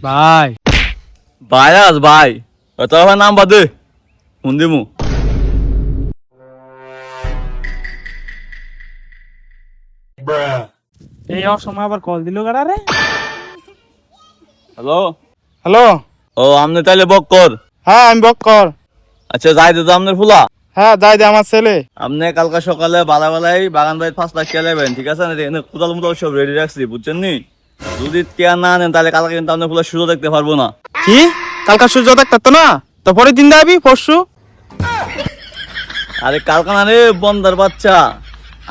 ভাই ভাই আস ভাই তোর নাম্বার দে ফোন দিমু এই অসময় আবার কল দিল কারা রে? হ্যালো হ্যালো, ও আমনে তাইলে বক কর হ্যাঁ আমি বক্কর। আচ্ছা যাই তো আমনের ফুলা হ্যাঁ যাই দে আমার ছেলে। আপনি কালকে সকালে বালাই বাগান বাড়ি 5 লাখ টাকা নেবেন ঠিক আছে না এখানে কোদাল মোদাল সব রেডি রাখছি বুঝছেন নি যদি কেয়া না নেন তাহলে কালকে কিন্তু আপনার ফুলা সুযোগ দেখতে পারবো না কি কালকা সূর্য দেখতে না? তো পরের দিন যাবি পরশু? আরে কালকে না রে বন্দার বাচ্চা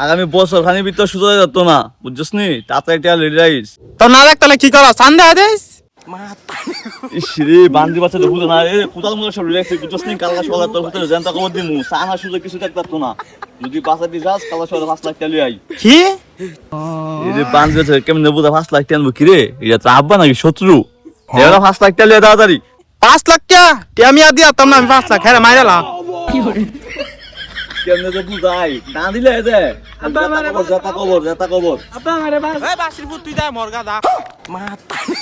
আগামী বছর খানি ভিতর সুযোগ যেত না বুঝছিস নি তাড়াতাড়ি একটা রেডি রাখিস তো না দেখতে কি করা সান্দে আদেশ? ইসরে বান্দি বাচ্চা দেখু না রে কোদাল মোদাল সব রেডি রাখছি বুঝছিস নি কালকে সকালে তোর ভিতরে জানতা খবর দিমু সানা সুযোগ কিছু দেখতে না যদি বাসাতে যাস কালকে সকালে 5 লাখ টাকা লিয়ে আই কি এই যে বান্দি বাচ্চা কেমনে বুঝা 5 লাখ টাকা আনবো কি রে এটা তো আব্বা নাকি শত্রু এরা 5 লাখ টাকা লিয়ে তাড়াতাড়ি 5 লাখ কে আমি আর দিয়া তোমরা আমি 5 লাখ হ্যাঁ মাইরালাম। কেমনে তো বুঝাই না দিলে দে জাতা কবর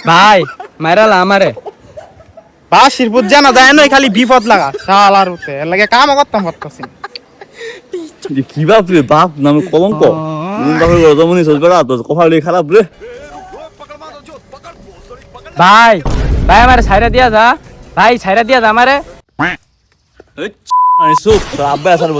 ভাই মাইরালা আমারে বাসির বুঝ জানা যায় না খালি বিপদ লাগা শালার উতে এর লাগে কাম করতাম করতেছি। কি বাপ রে বাপ নামে কলঙ্ক বাপের রজমনি চলবেড়া তো কপালে খারাপ রে ভাই ভাই আমারে ছাইরা দিয়া যা, ভাই ছাইরা দিয়া যা আমারে। এই চুপ আব্বা আসার